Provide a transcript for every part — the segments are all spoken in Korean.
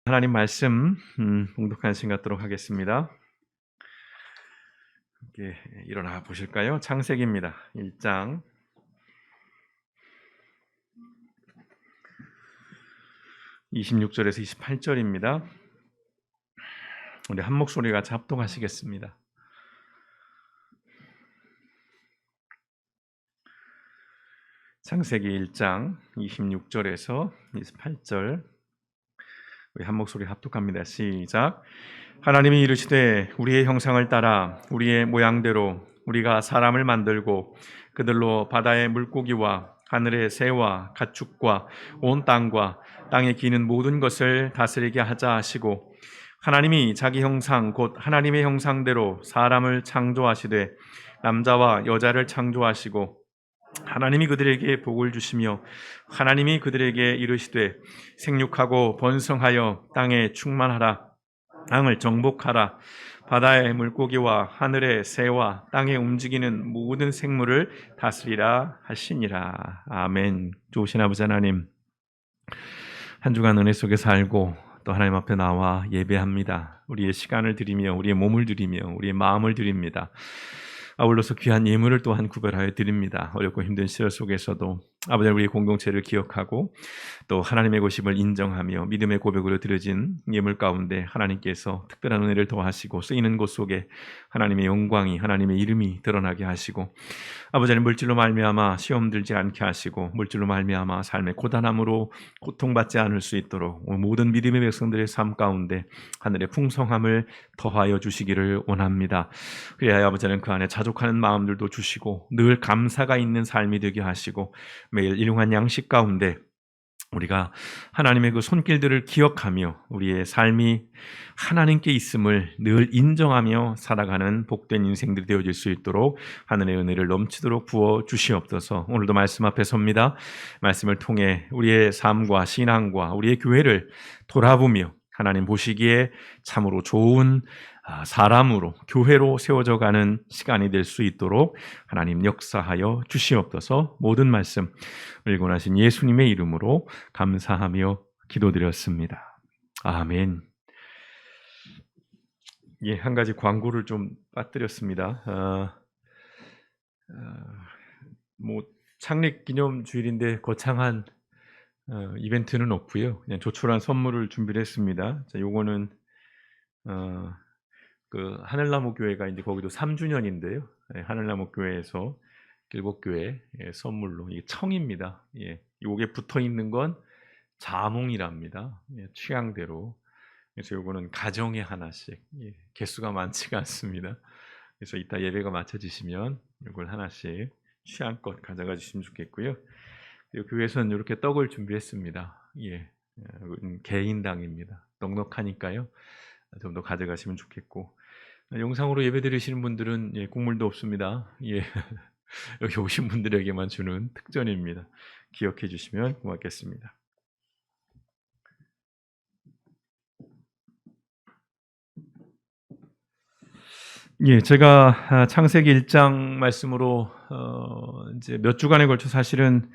하나님 말씀 봉독한 시간 갖도록 하겠습니다. 함께 일어나 보실까요? 창세기입니다. 1장 26절에서 28절입니다. 우리 한 목소리 같이 합독하시겠습니다. 창세기 1장 26절에서 28절 우리 한 목소리 합독합니다. 시작. 하나님이 이르시되 우리의 형상을 따라 우리의 모양대로 우리가 사람을 만들고 그들로 바다의 물고기와 하늘의 새와 가축과 온 땅과 땅에 기는 모든 것을 다스리게 하자 하시고, 하나님이 자기 형상 곧 하나님의 형상대로 사람을 창조하시되 남자와 여자를 창조하시고, 하나님이 그들에게 복을 주시며 하나님이 그들에게 이르시되 생육하고 번성하여 땅에 충만하라, 땅을 정복하라, 바다의 물고기와 하늘의 새와 땅에 움직이는 모든 생물을 다스리라 하시니라. 아멘. 좋으신 아버지 하나님, 한 주간 은혜 속에 살고 또 하나님 앞에 나와 예배합니다. 우리의 시간을 드리며 우리의 몸을 드리며 우리의 마음을 드립니다. 아울러서 귀한 예물을 또한 구별하여 드립니다. 어렵고 힘든 시절 속에서도 아버지, 우리의 공동체를 기억하고 또 하나님의 고심을 인정하며 믿음의 고백으로 드려진 예물 가운데 하나님께서 특별한 은혜를 더하시고 쓰이는 곳 속에 하나님의 영광이, 하나님의 이름이 드러나게 하시고, 아버지는 물질로 말미암아 시험 들지 않게 하시고 물질로 말미암아 삶의 고단함으로 고통받지 않을 수 있도록 모든 믿음의 백성들의 삶 가운데 하늘의 풍성함을 더하여 주시기를 원합니다. 그래야 아버지는 그 안에 자족하는 마음들도 주시고 늘 감사가 있는 삶이 되게 하시고, 매일 일용한 양식 가운데 우리가 하나님의 그 손길들을 기억하며 우리의 삶이 하나님께 있음을 늘 인정하며 살아가는 복된 인생들이 되어질 수 있도록 하늘의 은혜를 넘치도록 부어 주시옵소서. 오늘도 말씀 앞에 섭니다. 말씀을 통해 우리의 삶과 신앙과 우리의 교회를 돌아보며 하나님 보시기에 참으로 좋은 사람으로, 교회로 세워져 가는 시간이 될 수 있도록 하나님 역사하여 주시옵소서. 모든 말씀 일관하신 예수님의 이름으로 감사하며 기도드렸습니다. 아멘. 예, 한 가지 광고를 좀 빠뜨렸습니다. 창립 기념 주일인데 거창한 이벤트는 없고요. 그냥 조촐한 선물을 준비를 했습니다. 자, 요거는 그 하늘나무 교회가 이제 거기도 3주년인데요. 예, 하늘나무 교회에서 길복교회 선물로 이게 청입니다. 예, 요게 붙어 있는 건 자몽이랍니다. 예, 취향대로. 그래서 요거는 가정에 하나씩. 예, 개수가 많지가 않습니다. 그래서 이따 예배가 마쳐지시면 요걸 하나씩 취향껏 가져가 주시면 좋겠고요. 그리고 교회에서는 이렇게 떡을 준비했습니다. 예, 개인당입니다. 넉넉하니까요. 좀 더 가져가시면 좋겠고, 영상으로 예배 드리시는 분들은 국물도 없습니다. 예, 여기 오신 분들에게만 주는 특전입니다. 기억해 주시면 고맙겠습니다. 예, 제가 창세기 1장 말씀으로 이제 몇 주간에 걸쳐 사실은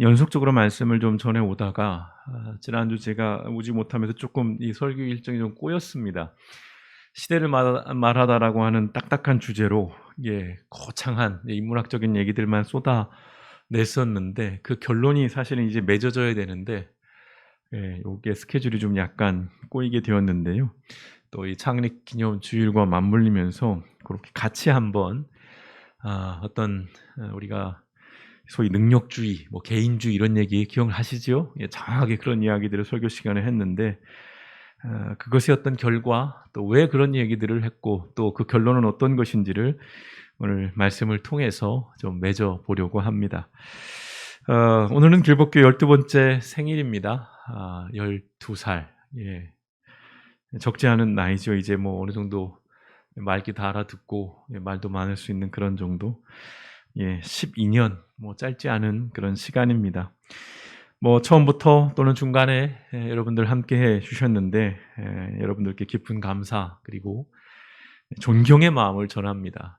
연속적으로 말씀을 좀 전해 오다가 지난주 제가 오지 못하면서 조금 이 설교 일정이 좀 꼬였습니다. 시대를 말하다라고 하는 딱딱한 주제로 거창한 인문학적인 얘기들만 쏟아냈었는데, 그 결론이 사실은 이제 맺어져야 되는데 요게 스케줄이 좀 약간 꼬이게 되었는데요. 또 이 창립 기념 주일과 맞물리면서 그렇게 같이 한번 어떤 우리가 소위 능력주의, 개인주의 이런 얘기 기억하시죠? 정확하게 그런 이야기들을 설교 시간에 했는데, 그것이 어떤 결과, 또 왜 그런 얘기들을 했고 또 그 결론은 어떤 것인지를 오늘 말씀을 통해서 좀 맺어 보려고 합니다. 오늘은 길복교 12번째 생일입니다. 12살. 예. 적지 않은 나이죠. 이제 어느 정도 말귀 다 알아듣고 말도 많을 수 있는 그런 정도. 12년 짧지 않은 그런 시간입니다. 처음부터 또는 중간에 여러분들 함께해 주셨는데 여러분들께 깊은 감사 그리고 존경의 마음을 전합니다.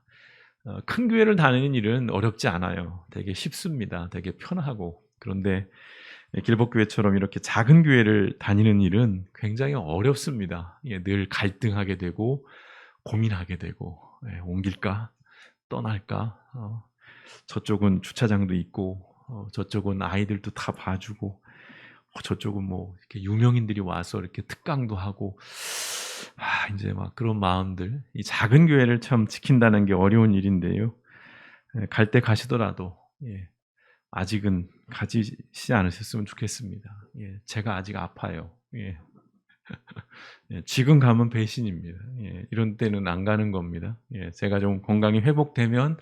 큰 교회를 다니는 일은 어렵지 않아요. 되게 쉽습니다. 되게 편하고. 그런데 길복교회처럼 이렇게 작은 교회를 다니는 일은 굉장히 어렵습니다. 늘 갈등하게 되고 고민하게 되고 옮길까 떠날까 저쪽은 주차장도 있고 저쪽은 아이들도 다 봐주고 저쪽은 뭐 이렇게 유명인들이 와서 이렇게 특강도 하고 이제 막 그런 마음들 이 작은 교회를 참 지킨다는 게 어려운 일인데요. 갈 때 가시더라도 아직은 가지지 않으셨으면 좋겠습니다. 제가 아직 아파요. 지금 가면 배신입니다. 이런 때는 안 가는 겁니다. 제가 좀 건강이 회복되면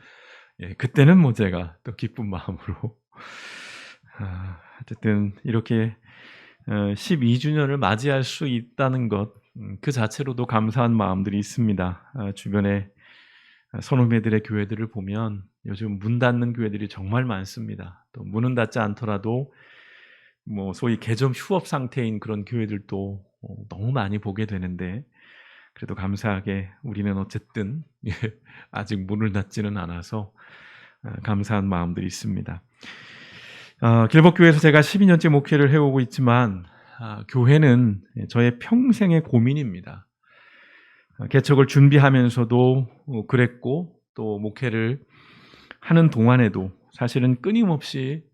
그때는 뭐 제가 또 기쁜 마음으로 어쨌든 이렇게 12주년을 맞이할 수 있다는 것 그 자체로도 감사한 마음들이 있습니다. 주변에 선후배들의 교회들을 보면 요즘 문 닫는 교회들이 정말 많습니다. 또 문은 닫지 않더라도 뭐 소위 개점 휴업 상태인 그런 교회들도 너무 많이 보게 되는데 그래도 감사하게 우리는 어쨌든 아직 문을 닫지는 않아서 감사한 마음들이 있습니다. 길복교회에서 제가 12년째 목회를 해오고 있지만 교회는 저의 평생의 고민입니다. 개척을 준비하면서도 그랬고 또 목회를 하는 동안에도 사실은 끊임없이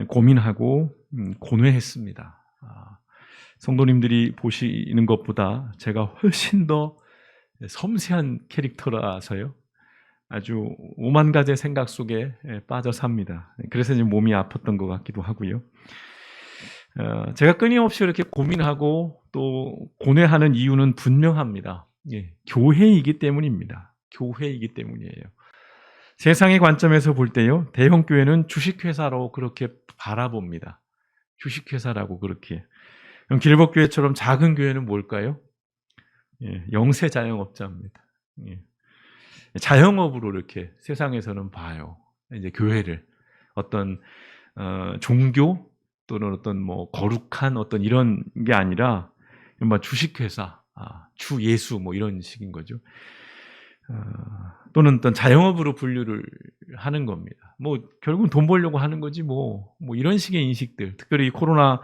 고민하고 고뇌했습니다. 성도님들이 보시는 것보다 제가 훨씬 더 섬세한 캐릭터라서요. 아주 오만 가지 생각 속에 빠져 삽니다. 그래서 지금 몸이 아팠던 것 같기도 하고요. 제가 끊임없이 이렇게 고민하고 또 고뇌하는 이유는 분명합니다. 교회이기 때문입니다. 교회이기 때문이에요. 세상의 관점에서 볼 때요, 대형 교회는 주식회사로 그렇게 바라봅니다. 주식회사라고 그렇게. 그럼 길복교회처럼 작은 교회는 뭘까요? 영세 자영업자입니다. 자영업으로 이렇게 세상에서는 봐요. 이제 교회를 어떤 종교 또는 어떤 뭐 거룩한 어떤 이런 게 아니라 뭐 주식회사, 주 예수 뭐 이런 식인 거죠. 또는 어떤 자영업으로 분류를 하는 겁니다. 뭐 결국은 돈 벌려고 하는 거지 뭐 이런 식의 인식들. 특별히 코로나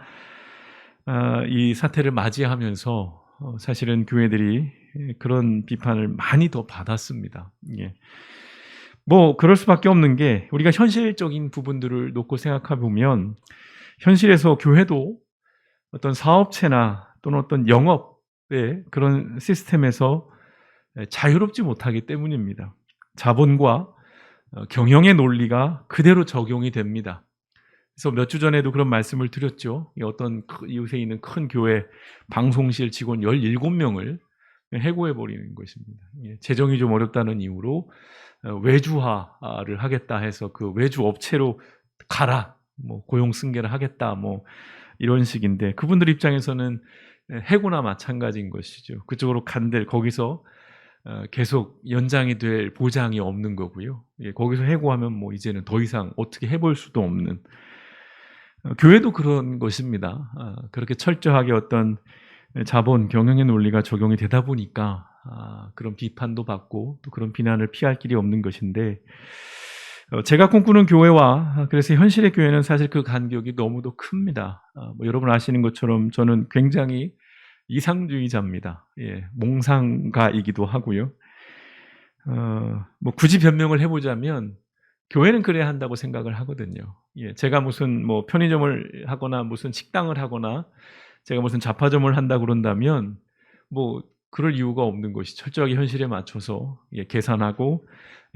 이 사태를 맞이하면서 사실은 교회들이 그런 비판을 많이 더 받았습니다. 뭐 그럴 수밖에 없는 게 우리가 현실적인 부분들을 놓고 생각해 보면 현실에서 교회도 어떤 사업체나 또는 어떤 영업의 그런 시스템에서 자유롭지 못하기 때문입니다. 자본과 경영의 논리가 그대로 적용이 됩니다. 그래서 몇 주 전에도 그런 말씀을 드렸죠. 어떤 이웃에 있는 큰 교회 방송실 직원 17명을 해고해버리는 것입니다. 재정이 좀 어렵다는 이유로 외주화를 하겠다 해서 그 외주 업체로 가라, 뭐 고용 승계를 하겠다, 뭐 이런 식인데 그분들 입장에서는 해고나 마찬가지인 것이죠. 그쪽으로 간들 거기서 계속 연장이 될 보장이 없는 거고요. 거기서 해고하면 뭐 이제는 더 이상 어떻게 해볼 수도 없는. 교회도 그런 것입니다. 그렇게 철저하게 어떤 자본 경영의 논리가 적용이 되다 보니까 그런 비판도 받고 또 그런 비난을 피할 길이 없는 것인데 제가 꿈꾸는 교회와 그래서 현실의 교회는 사실 그 간격이 너무도 큽니다. 뭐 여러분 아시는 것처럼 저는 굉장히 이상주의자입니다. 몽상가이기도 하고요. 뭐 굳이 변명을 해보자면 교회는 그래야 한다고 생각을 하거든요. 제가 무슨 뭐 편의점을 하거나 무슨 식당을 하거나 제가 무슨 잡화점을 한다 그런다면 뭐 그럴 이유가 없는 것이 철저하게 현실에 맞춰서 계산하고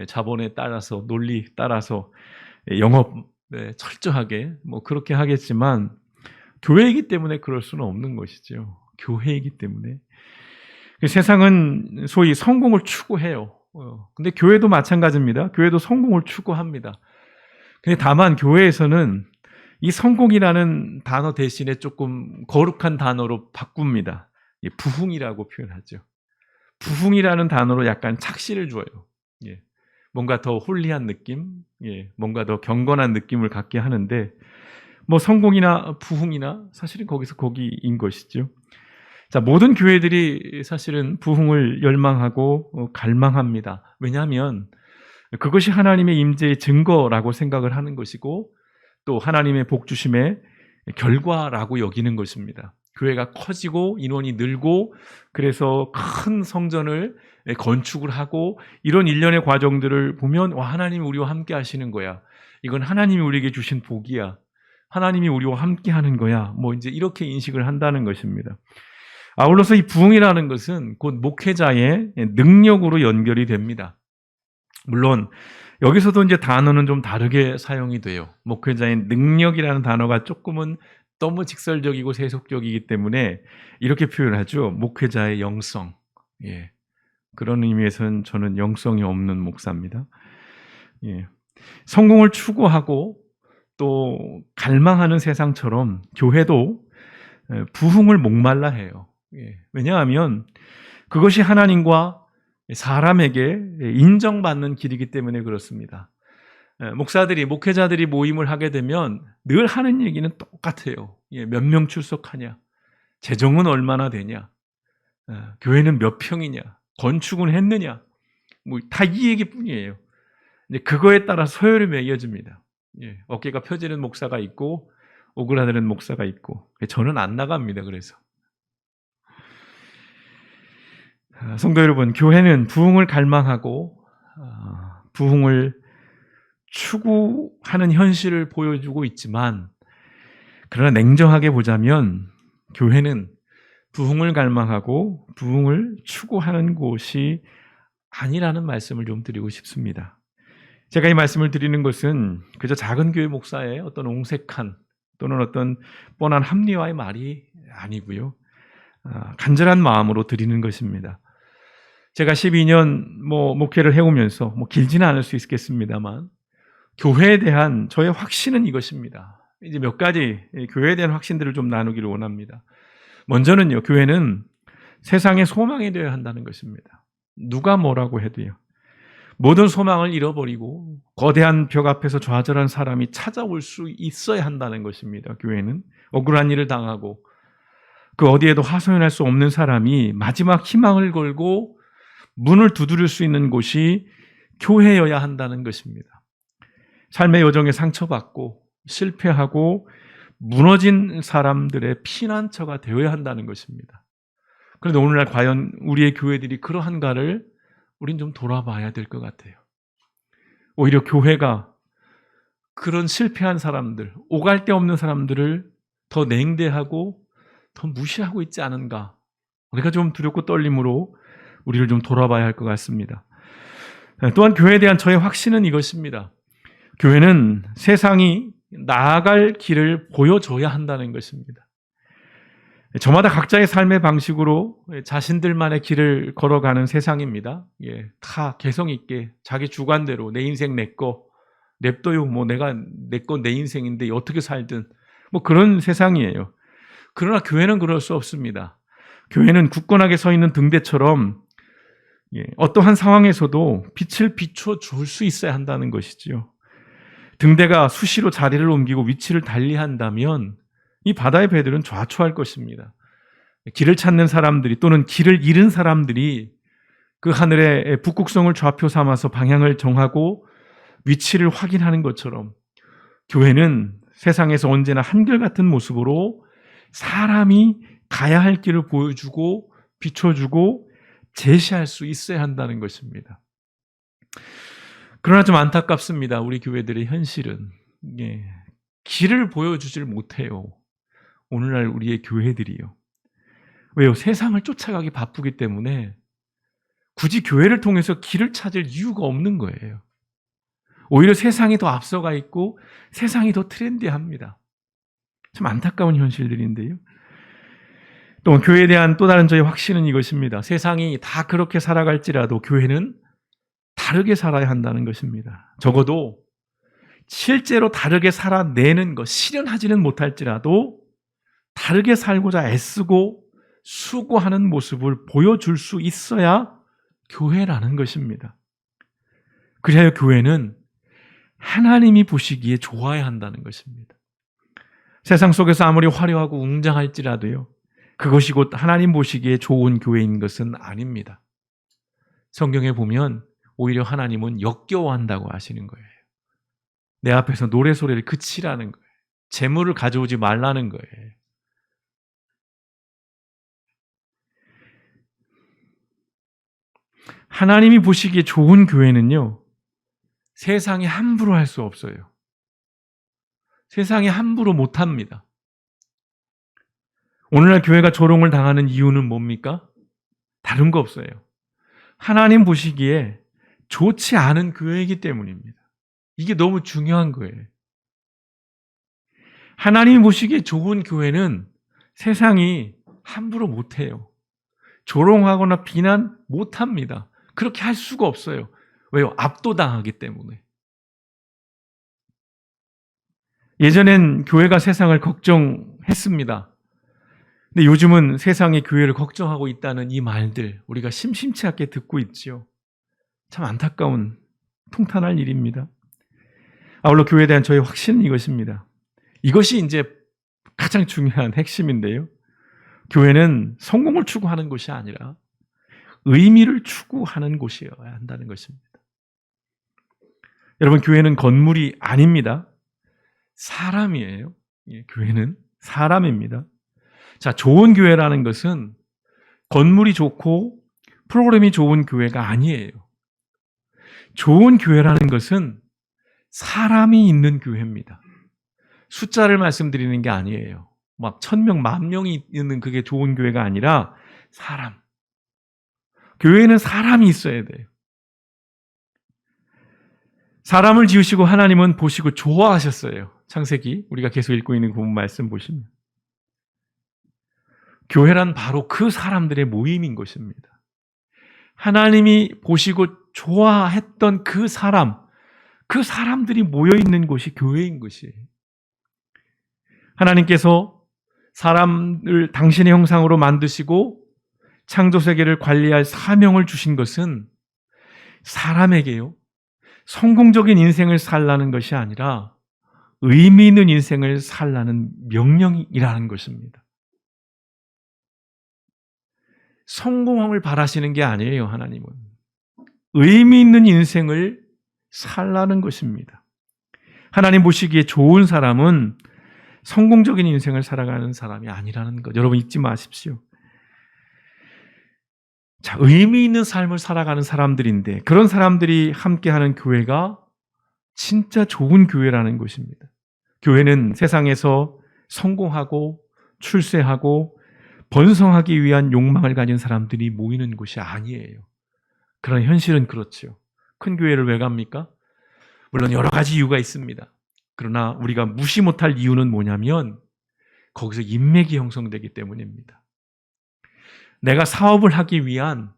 자본에 따라서 논리 따라서 영업에 철저하게 뭐 그렇게 하겠지만 교회이기 때문에 그럴 수는 없는 것이죠. 교회이기 때문에 세상은 소위 성공을 추구해요. 근데 교회도 마찬가지입니다. 교회도 성공을 추구합니다. 근데 다만 교회에서는 이 성공이라는 단어 대신에 조금 거룩한 단어로 바꿉니다. 부흥이라고 표현하죠. 부흥이라는 단어로 약간 착시를 줘요. 뭔가 더 홀리한 느낌, 뭔가 더 경건한 느낌을 갖게 하는데 뭐 성공이나 부흥이나 사실은 거기서 거기인 것이죠. 자, 모든 교회들이 사실은 부흥을 열망하고 갈망합니다. 왜냐하면 그것이 하나님의 임재의 증거라고 생각을 하는 것이고 또 하나님의 복 주심의 결과라고 여기는 것입니다. 교회가 커지고 인원이 늘고 그래서 큰 성전을 건축을 하고 이런 일련의 과정들을 보면 하나님이 우리와 함께 하시는 거야. 이건 하나님이 우리에게 주신 복이야. 하나님이 우리와 함께 하는 거야. 이제 이렇게 인식을 한다는 것입니다. 아울러서 이 부흥이라는 것은 곧 목회자의 능력으로 연결이 됩니다. 물론 여기서도 이제 단어는 좀 다르게 사용이 돼요. 목회자의 능력이라는 단어가 조금은 너무 직설적이고 세속적이기 때문에 이렇게 표현하죠. 목회자의 영성. 그런 의미에서는 저는 영성이 없는 목사입니다. 성공을 추구하고 또 갈망하는 세상처럼 교회도 부흥을 목말라 해요. 왜냐하면 그것이 하나님과 사람에게 인정받는 길이기 때문에 그렇습니다. 목사들이, 목회자들이 모임을 하게 되면 늘 하는 얘기는 똑같아요. 몇 명 출석하냐? 재정은 얼마나 되냐? 교회는 몇 평이냐? 건축은 했느냐? 다 이 얘기뿐이에요. 그거에 따라 서열이 매겨집니다. 어깨가 펴지는 목사가 있고 오그라드는 목사가 있고 저는 안 나갑니다. 그래서 성도 여러분, 교회는 부흥을 갈망하고 부흥을 추구하는 현실을 보여주고 있지만 그러나 냉정하게 보자면 교회는 부흥을 갈망하고 부흥을 추구하는 곳이 아니라는 말씀을 좀 드리고 싶습니다. 제가 이 말씀을 드리는 것은 그저 작은 교회 목사의 어떤 옹색한 또는 어떤 뻔한 합리화의 말이 아니고요. 간절한 마음으로 드리는 것입니다. 제가 12년 목회를 해오면서 길지는 않을 수 있겠습니다만 교회에 대한 저의 확신은 이것입니다. 이제 몇 가지 교회에 대한 확신들을 좀 나누기를 원합니다. 먼저는요, 교회는 세상의 소망이 되어야 한다는 것입니다. 누가 뭐라고 해도요. 모든 소망을 잃어버리고 거대한 벽 앞에서 좌절한 사람이 찾아올 수 있어야 한다는 것입니다. 교회는 억울한 일을 당하고 그 어디에도 하소연할 수 없는 사람이 마지막 희망을 걸고 문을 두드릴 수 있는 곳이 교회여야 한다는 것입니다. 삶의 여정에 상처받고 실패하고 무너진 사람들의 피난처가 되어야 한다는 것입니다. 그런데 오늘날 과연 우리의 교회들이 그러한가를 우린 좀 돌아봐야 될 것 같아요. 오히려 교회가 그런 실패한 사람들, 오갈 데 없는 사람들을 더 냉대하고 더 무시하고 있지 않은가. 우리가 좀 두렵고 떨림으로 우리를 좀 돌아봐야 할 것 같습니다. 또한 교회에 대한 저의 확신은 이것입니다. 교회는 세상이 나아갈 길을 보여줘야 한다는 것입니다. 저마다 각자의 삶의 방식으로 자신들만의 길을 걸어가는 세상입니다. 다 개성 있게 자기 주관대로 내 인생 내 거 냅둬요. 내가 내 거 내 인생인데 어떻게 살든 그런 세상이에요. 그러나 교회는 그럴 수 없습니다. 교회는 굳건하게 서 있는 등대처럼 어떠한 상황에서도 빛을 비춰줄 수 있어야 한다는 것이지요. 등대가 수시로 자리를 옮기고 위치를 달리한다면 이 바다의 배들은 좌초할 것입니다. 길을 찾는 사람들이 또는 길을 잃은 사람들이 그 하늘의 북극성을 좌표 삼아서 방향을 정하고 위치를 확인하는 것처럼 교회는 세상에서 언제나 한결같은 모습으로 사람이 가야 할 길을 보여주고 비춰주고 제시할 수 있어야 한다는 것입니다. 그러나 좀 안타깝습니다. 우리 교회들의 현실은 길을 보여주질 못해요. 오늘날 우리의 교회들이요. 왜요? 세상을 쫓아가기 바쁘기 때문에 굳이 교회를 통해서 길을 찾을 이유가 없는 거예요. 오히려 세상이 더 앞서가 있고 세상이 더 트렌디합니다. 참 안타까운 현실들인데요. 또 교회에 대한 또 다른 저의 확신은 이것입니다. 세상이 다 그렇게 살아갈지라도 교회는 다르게 살아야 한다는 것입니다. 적어도 실제로 다르게 살아내는 것, 실현하지는 못할지라도 다르게 살고자 애쓰고 수고하는 모습을 보여줄 수 있어야 교회라는 것입니다. 그래야 교회는 하나님이 보시기에 좋아야 한다는 것입니다. 세상 속에서 아무리 화려하고 웅장할지라도요, 그것이 곧 하나님 보시기에 좋은 교회인 것은 아닙니다. 성경에 보면 오히려 하나님은 역겨워한다고 하시는 거예요. 내 앞에서 노래 소리를 그치라는 거예요. 재물을 가져오지 말라는 거예요. 하나님이 보시기에 좋은 교회는요, 세상에 함부로 할 수 없어요. 세상에 함부로 못합니다. 오늘날 교회가 조롱을 당하는 이유는 뭡니까? 다른 거 없어요. 하나님 보시기에 좋지 않은 교회이기 때문입니다. 이게 너무 중요한 거예요. 하나님이 보시기에 좋은 교회는 세상이 함부로 못해요. 조롱하거나 비난 못합니다. 그렇게 할 수가 없어요. 왜요? 압도당하기 때문에. 예전엔 교회가 세상을 걱정했습니다. 근데 요즘은 세상이 교회를 걱정하고 있다는 이 말들 우리가 심심치 않게 듣고 있지요. 참 안타까운 통탄할 일입니다. 아울러 교회에 대한 저의 확신은 이것입니다. 이것이 이제 가장 중요한 핵심인데요. 교회는 성공을 추구하는 곳이 아니라 의미를 추구하는 곳이어야 한다는 것입니다. 여러분, 교회는 건물이 아닙니다. 사람이에요. 교회는 사람입니다. 자, 좋은 교회라는 것은 건물이 좋고 프로그램이 좋은 교회가 아니에요. 좋은 교회라는 것은 사람이 있는 교회입니다. 숫자를 말씀드리는 게 아니에요. 막 1000명, 10,000명이 있는 그게 좋은 교회가 아니라 사람. 교회에는 사람이 있어야 돼요. 사람을 지으시고 하나님은 보시고 좋아하셨어요. 창세기 우리가 계속 읽고 있는 그 말씀 보시면. 교회란 바로 그 사람들의 모임인 것입니다. 하나님이 보시고 좋아했던 그 사람들이 모여있는 곳이 교회인 것이에요. 하나님께서 사람을 당신의 형상으로 만드시고 창조세계를 관리할 사명을 주신 것은 사람에게요, 성공적인 인생을 살라는 것이 아니라 의미 있는 인생을 살라는 명령이라는 것입니다. 성공함을 바라시는 게 아니에요, 하나님은. 의미 있는 인생을 살라는 것입니다. 하나님 보시기에 좋은 사람은 성공적인 인생을 살아가는 사람이 아니라는 것. 여러분 잊지 마십시오. 자, 의미 있는 삶을 살아가는 사람들인데 그런 사람들이 함께하는 교회가 진짜 좋은 교회라는 것입니다. 교회는 세상에서 성공하고 출세하고 번성하기 위한 욕망을 가진 사람들이 모이는 곳이 아니에요. 그런 현실은 그렇죠. 큰 교회를 왜 갑니까? 물론 여러 가지 이유가 있습니다. 그러나 우리가 무시 못할 이유는 뭐냐면 거기서 인맥이 형성되기 때문입니다. 내가 사업을 하기 위한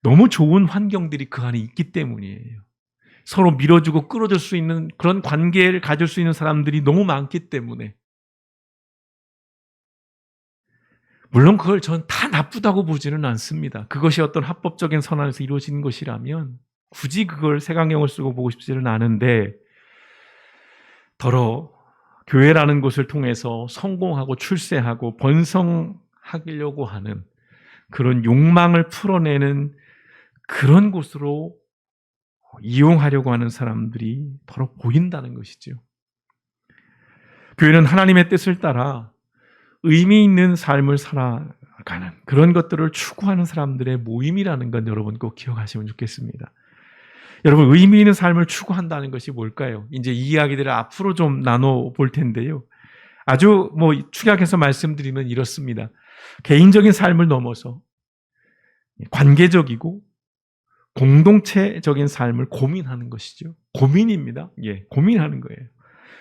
너무 좋은 환경들이 그 안에 있기 때문이에요. 서로 밀어주고 끌어줄 수 있는 그런 관계를 가질 수 있는 사람들이 너무 많기 때문에. 물론 그걸 전 다 나쁘다고 보지는 않습니다. 그것이 어떤 합법적인 선언에서 이루어진 것이라면 굳이 그걸 색안경을 쓰고 보고 싶지는 않은데, 더러 교회라는 곳을 통해서 성공하고 출세하고 번성하려고 하는 그런 욕망을 풀어내는 그런 곳으로 이용하려고 하는 사람들이 더러 보인다는 것이죠. 교회는 하나님의 뜻을 따라 의미 있는 삶을 살아가는 그런 것들을 추구하는 사람들의 모임이라는 건 여러분 꼭 기억하시면 좋겠습니다. 여러분, 의미 있는 삶을 추구한다는 것이 뭘까요? 이제 이 이야기들을 앞으로 좀 나눠볼 텐데요. 아주 축약해서 말씀드리면 이렇습니다. 개인적인 삶을 넘어서 관계적이고 공동체적인 삶을 고민하는 것이죠. 고민입니다. 고민하는 거예요.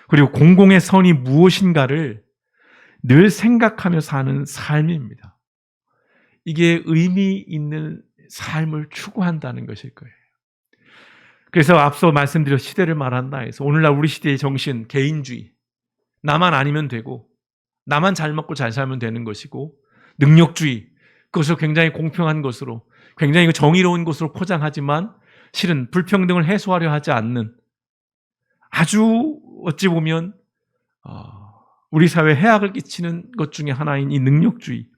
그리고 공공의 선이 무엇인가를 늘 생각하며 사는 삶입니다. 이게 의미 있는 삶을 추구한다는 것일 거예요. 그래서 앞서 말씀드린 시대를 말한다 해서 오늘날 우리 시대의 정신, 개인주의, 나만 아니면 되고 나만 잘 먹고 잘 살면 되는 것이고, 능력주의, 그것을 굉장히 공평한 것으로, 굉장히 정의로운 것으로 포장하지만 실은 불평등을 해소하려 하지 않는, 아주 어찌 보면 우리 사회에 해악을 끼치는 것 중에 하나인 이 능력주의,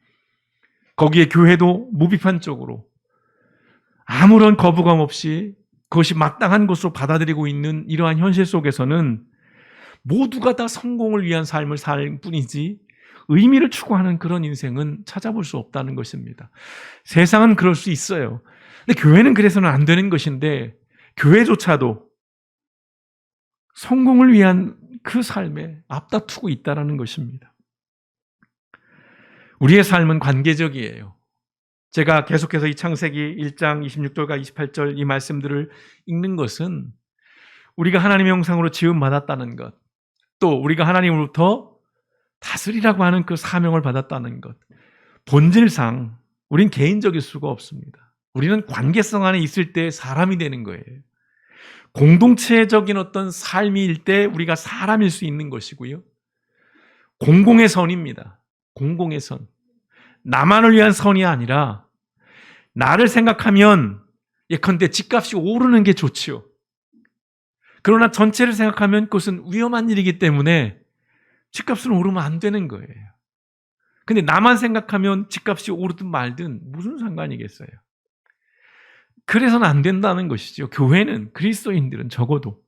거기에 교회도 무비판적으로 아무런 거부감 없이 그것이 마땅한 것으로 받아들이고 있는 이러한 현실 속에서는 모두가 다 성공을 위한 삶을 살 뿐이지 의미를 추구하는 그런 인생은 찾아볼 수 없다는 것입니다. 세상은 그럴 수 있어요. 근데 교회는 그래서는 안 되는 것인데 교회조차도 성공을 위한 그 삶에 앞다투고 있다는 것입니다. 우리의 삶은 관계적이에요. 제가 계속해서 이 창세기 1장 26절과 28절 이 말씀들을 읽는 것은 우리가 하나님의 형상으로 지음받았다는 것, 또 우리가 하나님으로부터 다스리라고 하는 그 사명을 받았다는 것, 본질상 우린 개인적일 수가 없습니다. 우리는 관계성 안에 있을 때 사람이 되는 거예요. 공동체적인 어떤 삶일 때 우리가 사람일 수 있는 것이고요. 공공의 선입니다. 공공의 선. 나만을 위한 선이 아니라 나를 생각하면 예컨대 집값이 오르는 게 좋지요. 그러나 전체를 생각하면 그것은 위험한 일이기 때문에 집값은 오르면 안 되는 거예요. 근데 나만 생각하면 집값이 오르든 말든 무슨 상관이겠어요. 그래서는 안 된다는 것이죠. 교회는, 그리스도인들은 적어도.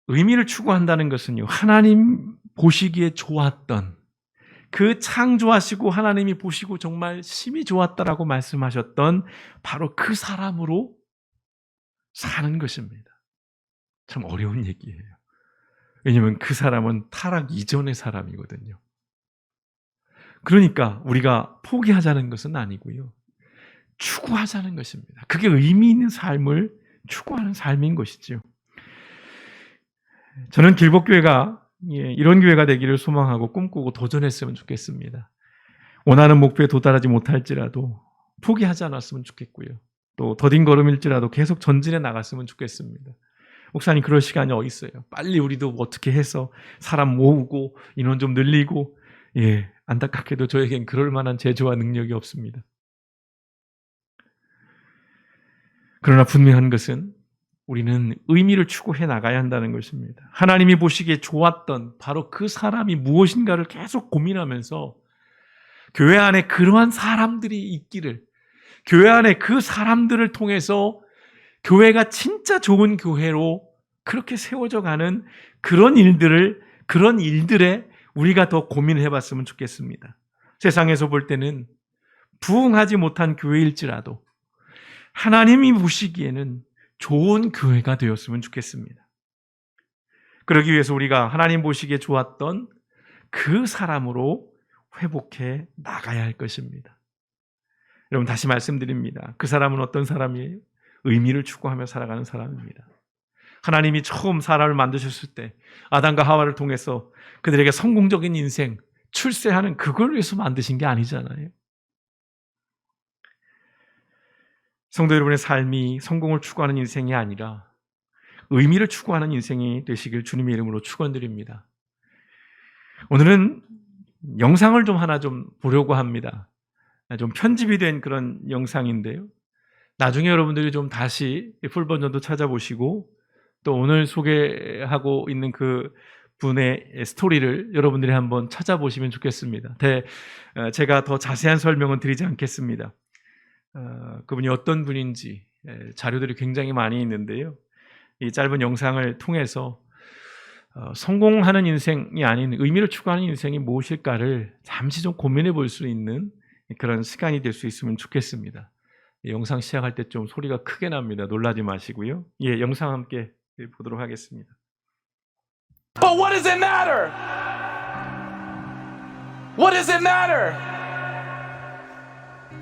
의미를 추구한다는 것은요, 하나님 보시기에 좋았던, 그 창조하시고 하나님이 보시고 정말 심히 좋았다라고 말씀하셨던 바로 그 사람으로 사는 것입니다. 참 어려운 얘기예요. 왜냐하면 그 사람은 타락 이전의 사람이거든요. 그러니까 우리가 포기하자는 것은 아니고요. 추구하자는 것입니다. 그게 의미 있는 삶을 추구하는 삶인 것이죠. 저는 길복교회가 이런 교회가 되기를 소망하고 꿈꾸고 도전했으면 좋겠습니다. 원하는 목표에 도달하지 못할지라도 포기하지 않았으면 좋겠고요. 또 더딘 걸음일지라도 계속 전진해 나갔으면 좋겠습니다. 목사님, 그럴 시간이 어디 있어요? 빨리 우리도 어떻게 해서 사람 모으고 인원 좀 늘리고, 안타깝게도 저에겐 그럴 만한 재주와 능력이 없습니다. 그러나 분명한 것은 우리는 의미를 추구해 나가야 한다는 것입니다. 하나님이 보시기에 좋았던 바로 그 사람이 무엇인가를 계속 고민하면서 교회 안에 그러한 사람들이 있기를, 교회 안에 그 사람들을 통해서 교회가 진짜 좋은 교회로 그렇게 세워져 가는 그런 일들에 우리가 더 고민해 봤으면 좋겠습니다. 세상에서 볼 때는 부흥하지 못한 교회일지라도 하나님이 보시기에는 좋은 교회가 되었으면 좋겠습니다. 그러기 위해서 우리가 하나님 보시기에 좋았던 그 사람으로 회복해 나가야 할 것입니다. 여러분, 다시 말씀드립니다. 그 사람은 어떤 사람이에요? 의미를 추구하며 살아가는 사람입니다. 하나님이 처음 사람을 만드셨을 때 아담과 하와를 통해서 그들에게 성공적인 인생, 출세하는 그걸 위해서 만드신 게 아니잖아요. 성도 여러분의 삶이 성공을 추구하는 인생이 아니라 의미를 추구하는 인생이 되시길 주님의 이름으로 축원드립니다. 오늘은 영상을 하나 보려고 합니다. 좀 편집이 된 그런 영상인데요. 나중에 여러분들이 다시 풀 버전도 찾아보시고 또 오늘 소개하고 있는 그 분의 스토리를 여러분들이 한번 찾아보시면 좋겠습니다. 제가 더 자세한 설명은 드리지 않겠습니다. 그분이 어떤 분인지 자료들이 굉장히 많이 있는데요. 이 짧은 영상을 통해서 성공하는 인생이 아닌 의미를 추구하는 인생이 무엇일까를 잠시 좀 고민해 볼 수 있는 그런 시간이 될 수 있으면 좋겠습니다. 영상 시작할 때 좀 소리가 크게 납니다. 놀라지 마시고요. 영상 함께 보도록 하겠습니다. But what does it matter? What does it matter?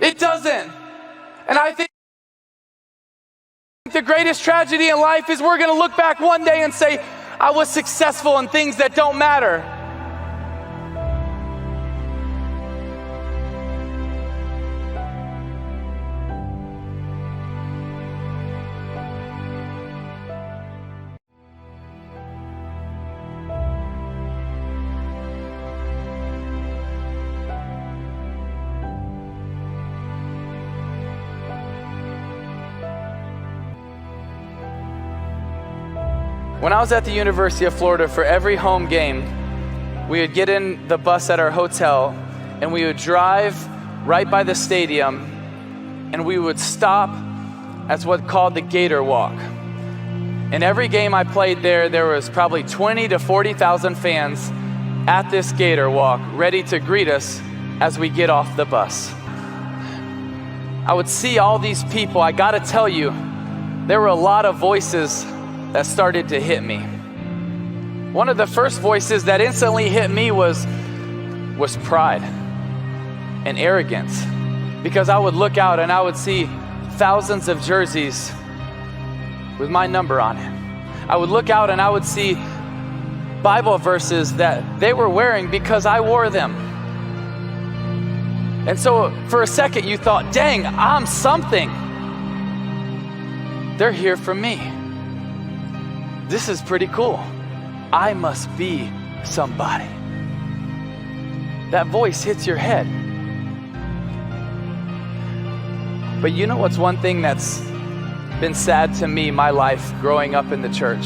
It doesn't. And I think the greatest tragedy in life is we're going to look back one day and say, I was successful in things that don't matter. When I was at the University of Florida, for every home game, we would get in the bus at our hotel and we would drive right by the stadium and we would stop at what's called the Gator Walk. And every game I played there was probably 20 to 40,000 fans at this Gator Walk ready to greet us as we get off the bus. I would see all these people. I gotta tell you, there were a lot of voices that started to hit me. One of the first voices that instantly hit me was pride and arrogance, because I would look out and I would see thousands of jerseys with my number on it. I would look out and I would see Bible verses that they were wearing because I wore them. And so for a second you thought, dang, I'm something. They're here for me. This is pretty cool. I must be somebody. That voice hits your head. But you know what's one thing that's been sad to me, my life growing up in the church?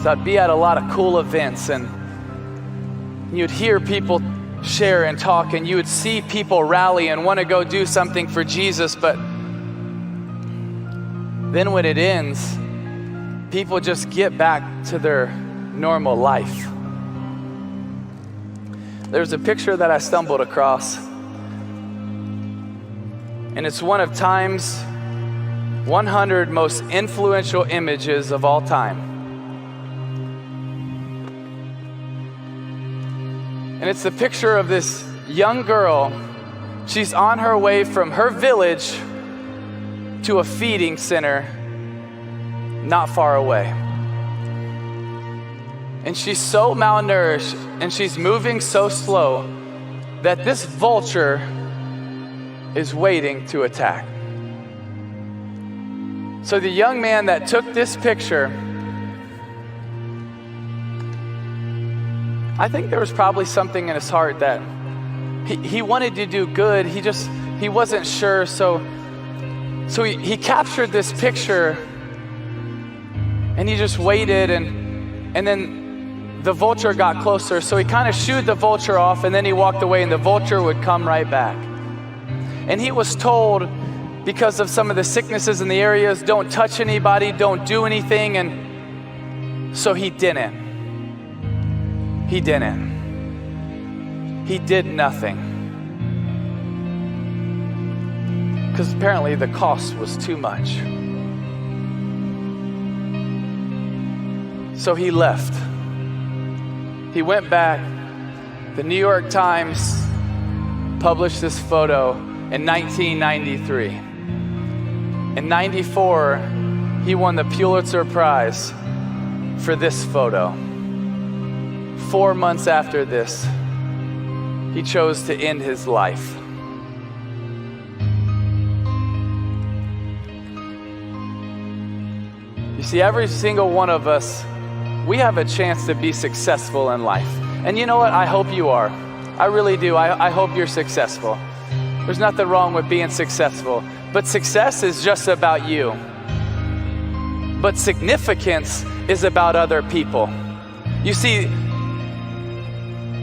So I'd be at a lot of cool events and you'd hear people share and talk, and you would see people rally and want to go do something for Jesus, but then when it ends, people just get back to their normal life. There's a picture that I stumbled across, and it's one of Time's 100 most influential images of all time. And it's the picture of this young girl. She's on her way from her village to a feeding center not far away. And she's so malnourished and she's moving so slow that this vulture is waiting to attack. So the young man that took this picture, I think there was probably something in his heart that he wanted to do good. He wasn't sure. So he captured this picture and he just waited, and then the vulture got closer. So he kind of shooed the vulture off, and then he walked away, and the vulture would come right back. And he was told, because of some of the sicknesses in the areas, don't touch anybody, don't do anything. And so he didn't. He didn't. He did nothing. Because apparently the cost was too much. So he left. He went back. The New York Times published this photo in 1993. In 94, he won the Pulitzer Prize for this photo. 4 months after this, he chose to end his life. You see, every single one of us, we have a chance to be successful in life. And you know what? I hope you are. I really do. I hope you're successful. There's nothing wrong with being successful. But success is just about you. But significance is about other people. You see,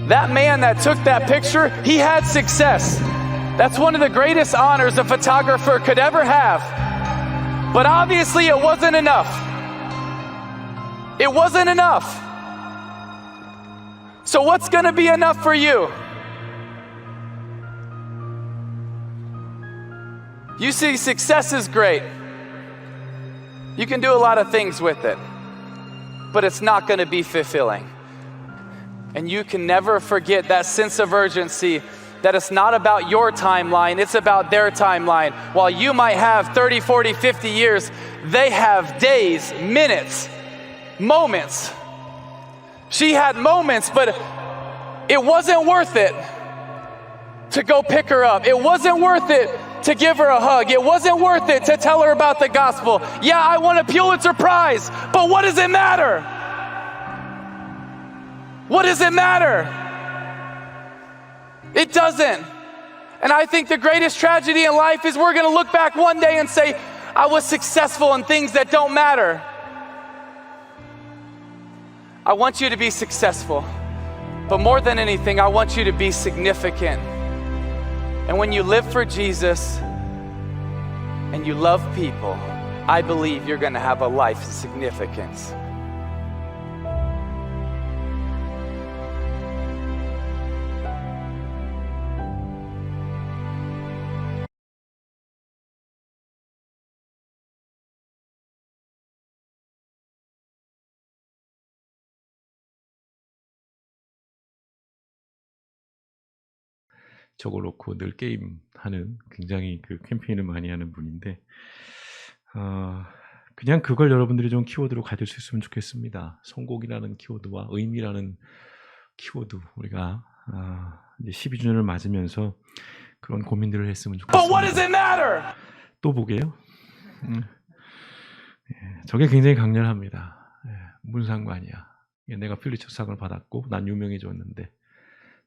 that man that took that picture, he had success. That's one of the greatest honors a photographer could ever have. But obviously it wasn't enough. It wasn't enough. So what's going to be enough for you? You see, success is great. You can do a lot of things with it, but it's not going to be fulfilling. And you can never forget that sense of urgency, that it's not about your timeline, it's about their timeline. While you might have 30, 40, 50 years, they have days, minutes, moments. She had moments, but it wasn't worth it to go pick her up. It wasn't worth it to give her a hug. It wasn't worth it to tell her about the gospel. Yeah, I won a Pulitzer Prize, but what does it matter? What does it matter? It doesn't. And I think the greatest tragedy in life is we're going to look back one day and say, I was successful in things that don't matter. I want you to be successful, but more than anything, I want you to be significant. And when you live for Jesus and you love people, I believe you're going to have a life of significance. 저걸 놓고 늘 게임하는 굉장히 그 캠페인을 많이 하는 분인데 그냥 그걸 여러분들이 좀 키워드로 가질 수 있으면 좋겠습니다. 성공이라는 키워드와 의미라는 키워드 우리가 이제 12주년을 맞으면서 그런 고민들을 했으면 But what does 좋겠습니다. it matter? 또 보게요. 저게 굉장히 강렬합니다. 무슨 상관이야. 내가 필리처상을 받았고 난 유명해졌는데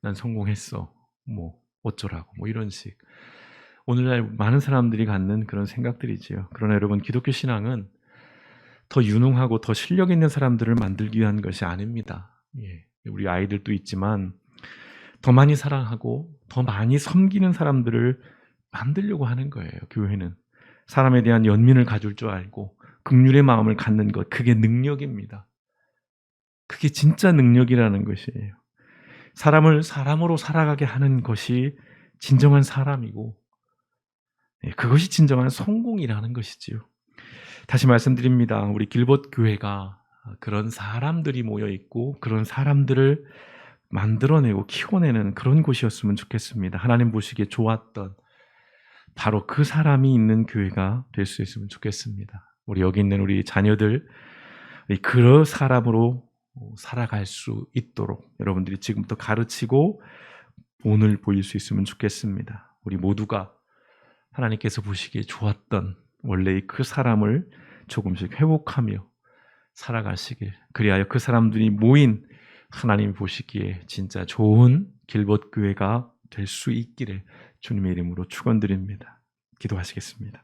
난 성공했어. 뭐 어쩌라고 뭐 이런 식. 오늘날 많은 사람들이 갖는 그런 생각들이지요. 그러나 여러분 기독교 신앙은 더 유능하고 더 실력 있는 사람들을 만들기 위한 것이 아닙니다. 우리 아이들도 있지만 더 많이 사랑하고 더 많이 섬기는 사람들을 만들려고 하는 거예요. 교회는 사람에 대한 연민을 가질 줄 알고 긍휼의 마음을 갖는 것, 그게 능력입니다. 그게 진짜 능력이라는 것이에요. 사람을 사람으로 살아가게 하는 것이 진정한 사람이고 그것이 진정한 성공이라는 것이지요. 다시 말씀드립니다. 우리 길봇 교회가 그런 사람들이 모여 있고 그런 사람들을 만들어내고 키워내는 그런 곳이었으면 좋겠습니다. 하나님 보시기에 좋았던 바로 그 사람이 있는 교회가 될 수 있으면 좋겠습니다. 우리 여기 있는 우리 자녀들 그 사람으로 살아갈 수 있도록 여러분들이 지금부터 가르치고 본을 보일 수 있으면 좋겠습니다. 우리 모두가 하나님께서 보시기에 좋았던 원래의 그 사람을 조금씩 회복하며 살아가시길, 그리하여 그 사람들이 모인 하나님이 보시기에 진짜 좋은 길봇 교회가 될 수 있기를 주님의 이름으로 축원드립니다. 기도하시겠습니다.